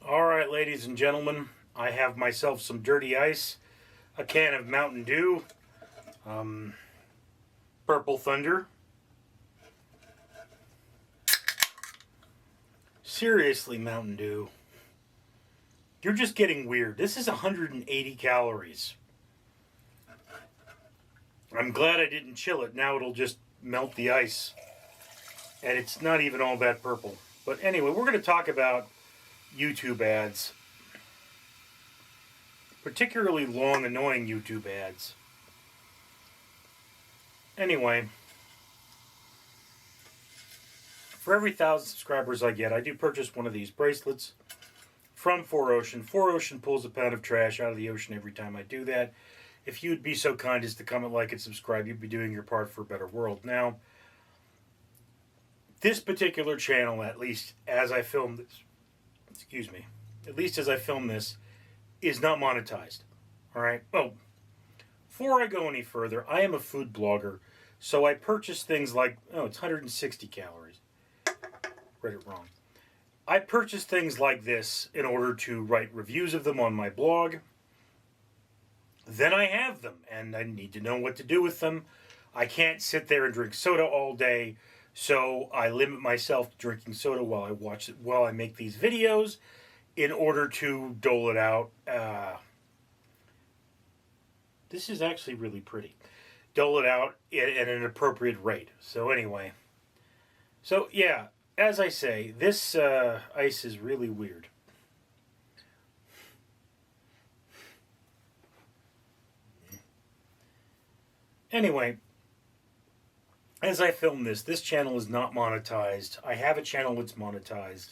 All right, ladies and gentlemen, I have myself some dirty ice, a can of Mountain Dew, Purple Thunder. Seriously, Mountain Dew, you're just getting weird. This is 180 calories. I'm glad I didn't chill it. Now it'll just melt the ice. And it's not even all that purple. But anyway, we're going to talk about YouTube ads. Particularly long, annoying YouTube ads. Anyway, for every 1,000 subscribers I get, I do purchase one of these bracelets from 4Ocean. 4Ocean pulls a pound of trash out of the ocean every time I do that. If you would be so kind as to comment, like, and subscribe, you'd be doing your part for a better world. Now, this particular channel, at least as I film this, is not monetized. All right? Oh, before I go any further, I am a food blogger, so I purchase things like, it's 160 calories. Read it wrong. I purchase things like this in order to write reviews of them on my blog. Then I have them, and I need to know what to do with them. I can't sit there and drink soda all day, so I limit myself to drinking soda while I make these videos in order to dole it out. This is actually really pretty. Dole it out at an appropriate rate. So anyway. So yeah, as I say, this ice is really weird. Anyway, as I film this channel is not monetized. I have a channel that's monetized.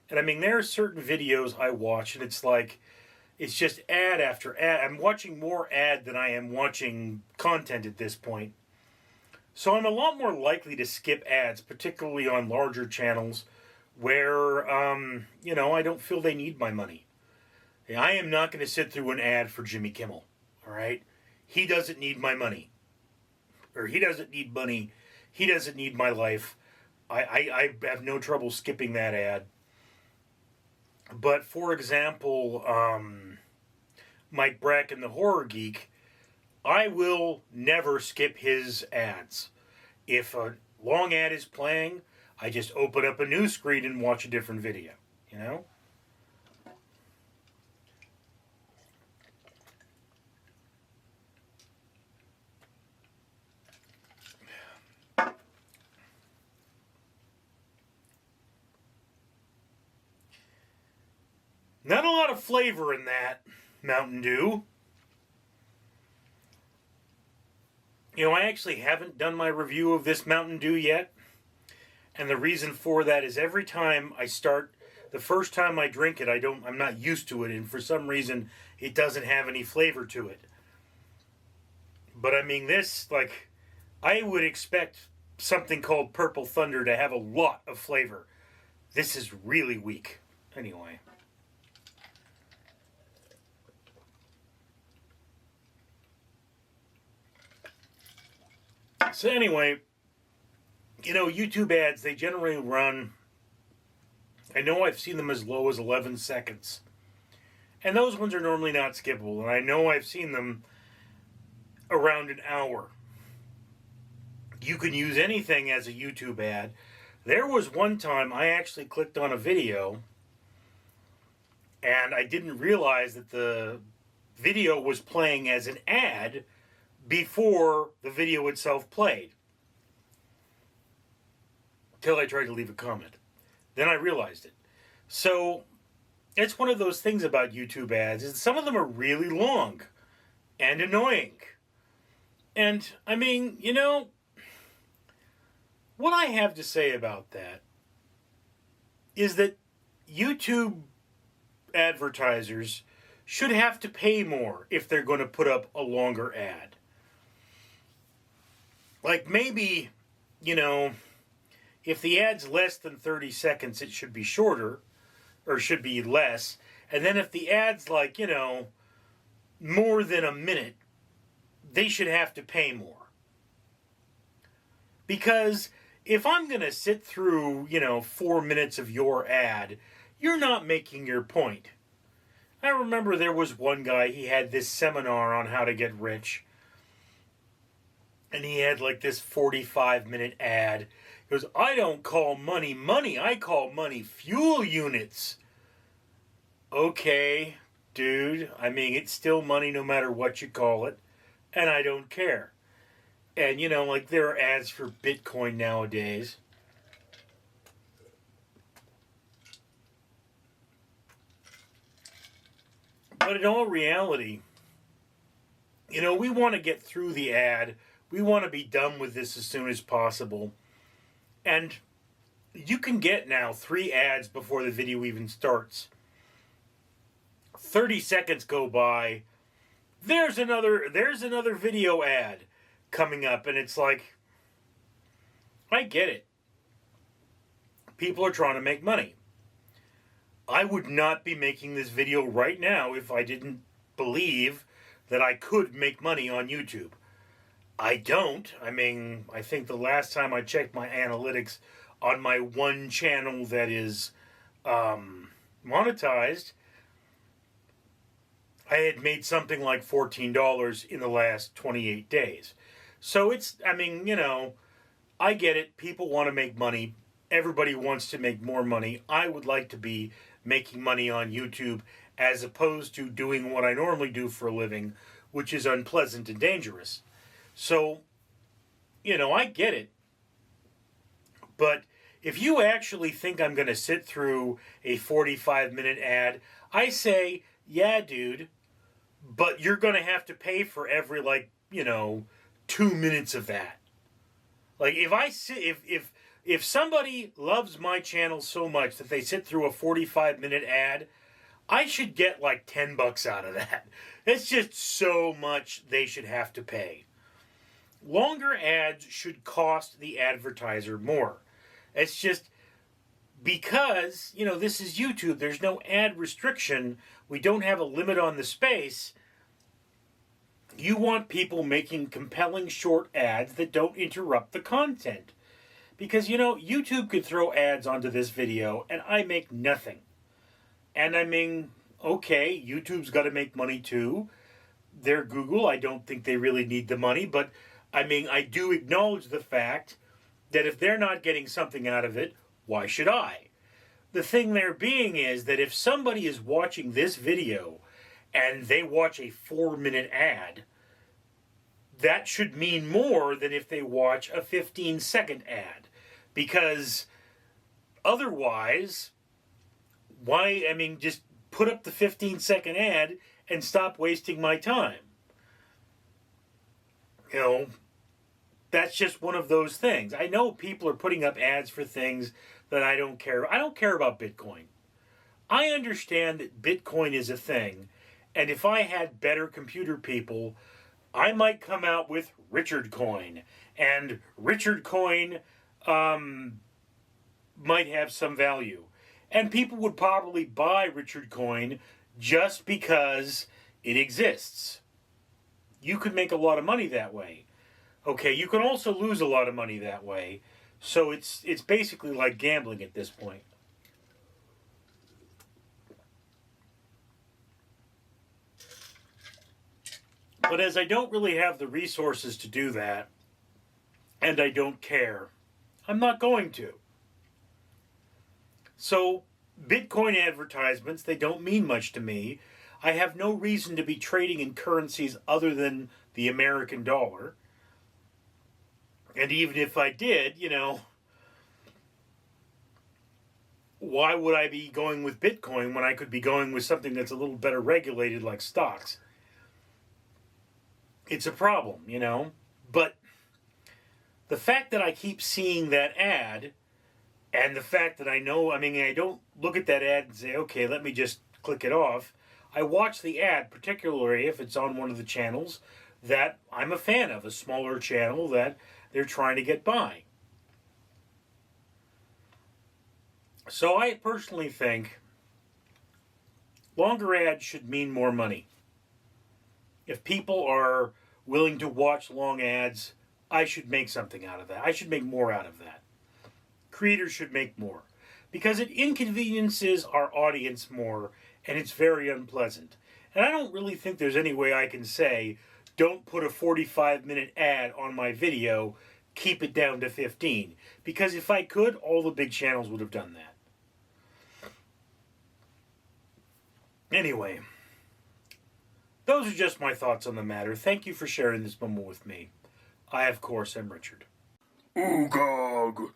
And I mean, there are certain videos I watch and it's like, it's just ad after ad. I'm watching more ad than I am watching content at this point. So I'm a lot more likely to skip ads, particularly on larger channels where, I don't feel they need my money. I am not going to sit through an ad for Jimmy Kimmel, all right? He doesn't need my money. Or he doesn't need money. He doesn't need my life. I have no trouble skipping that ad. But, for example, Mike Bracken, the Horror Geek, I will never skip his ads. If a long ad is playing, I just open up a new screen and watch a different video, you know? Not a lot of flavor in that Mountain Dew. I actually haven't done my review of this Mountain Dew yet. And the reason for that is every time I start, the first time I drink it, I'm not used to it. And for some reason, it doesn't have any flavor to it. But I mean, this, I would expect something called Purple Thunder to have a lot of flavor. This is really weak. Anyway. So anyway, YouTube ads, they generally run, I know I've seen them as low as 11 seconds. And those ones are normally not skippable. And I know I've seen them around an hour. You can use anything as a YouTube ad. There was one time I actually clicked on a video and I didn't realize that the video was playing as an ad before the video itself played. Till I tried to leave a comment. Then I realized it. So, it's one of those things about YouTube ads, is some of them are really long and annoying. And, I mean, what I have to say about that is that YouTube advertisers should have to pay more if they're going to put up a longer ad. Like maybe, if the ad's less than 30 seconds, it should be shorter, or should be less. And then if the ad's more than a minute, they should have to pay more. Because if I'm going to sit through, 4 minutes of your ad, you're not making your point. I remember there was one guy, he had this seminar on how to get rich. And he had like this 45-minute ad. He goes, I don't call money money, I call money fuel units. Okay, dude, I mean, it's still money no matter what you call it. And I don't care. And, you know, like there are ads for Bitcoin nowadays. But in all reality, you know, we want to get through the ad. We want to be done with this as soon as possible. And you can get now 3 ads before the video even starts. 30 seconds go by. There's another video ad coming up, and it's like, I get it. People are trying to make money. I would not be making this video right now if I didn't believe that I could make money on YouTube. I don't. I mean, I think the last time I checked my analytics on my one channel that is monetized, I had made something like $14 in the last 28 days. So it's, I mean, you know, I get it. People want to make money. Everybody wants to make more money. I would like to be making money on YouTube as opposed to doing what I normally do for a living, which is unpleasant and dangerous. So, you know, I get it. But if you actually think I'm going to sit through a 45-minute ad, I say, yeah, dude, but you're going to have to pay for every, like, you know, 2 minutes of that. Like, if somebody loves my channel so much that they sit through a 45-minute ad, I should get like $10 out of that. It's just so much they should have to pay. Longer ads should cost the advertiser more. It's just because, you know, this is YouTube. There's no ad restriction. We don't have a limit on the space. You want people making compelling short ads that don't interrupt the content. Because, you know, YouTube could throw ads onto this video and I make nothing. And I mean, okay, YouTube's got to make money too. They're Google. I don't think they really need the money. But, I mean, I do acknowledge the fact that if they're not getting something out of it, why should I? The thing there being is that if somebody is watching this video and they watch a 4-minute ad, that should mean more than if they watch a 15-second ad. Because otherwise, why, I mean, just put up the 15-second ad and stop wasting my time. You know, that's just one of those things. I know people are putting up ads for things that I don't care. I don't care about Bitcoin. I understand that Bitcoin is a thing, and if I had better computer people, I might come out with Richard Coin, and Richard Coin might have some value. And people would probably buy Richard Coin just because it exists. You could make a lot of money that way. Okay, you can also lose a lot of money that way. So it's basically like gambling at this point. But as I don't really have the resources to do that, and I don't care, I'm not going to. So, Bitcoin advertisements, they don't mean much to me. I have no reason to be trading in currencies other than the American dollar. And even if I did, you know, why would I be going with Bitcoin when I could be going with something that's a little better regulated like stocks? It's a problem, you know. But the fact that I keep seeing that ad, and the fact that I know, I mean, I don't look at that ad and say, okay, let me just click it off. I watch the ad, particularly if it's on one of the channels that I'm a fan of, a smaller channel that they're trying to get by. So I personally think longer ads should mean more money. If people are willing to watch long ads, I should make something out of that. I should make more out of that. Creators should make more. because it inconveniences our audience more, and it's very unpleasant. And I don't really think there's any way I can say, don't put a 45-minute ad on my video, keep it down to 15. Because if I could, all the big channels would have done that. Anyway, those are just my thoughts on the matter. Thank you for sharing this moment with me. I, of course, am Richard. Oogog,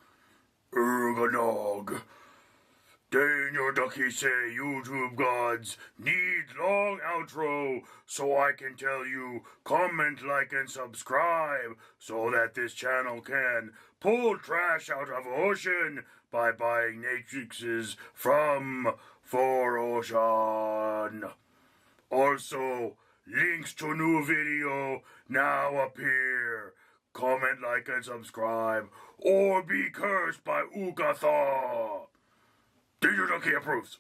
Ergonog. Daniel Ducky say YouTube gods need long outro so I can tell you comment, like, and subscribe so that this channel can pull trash out of ocean by buying matrices from For Ocean. Also, links to new video now appear. Comment, like, and subscribe, or be cursed by Ugatha. Daniel Ducky approves.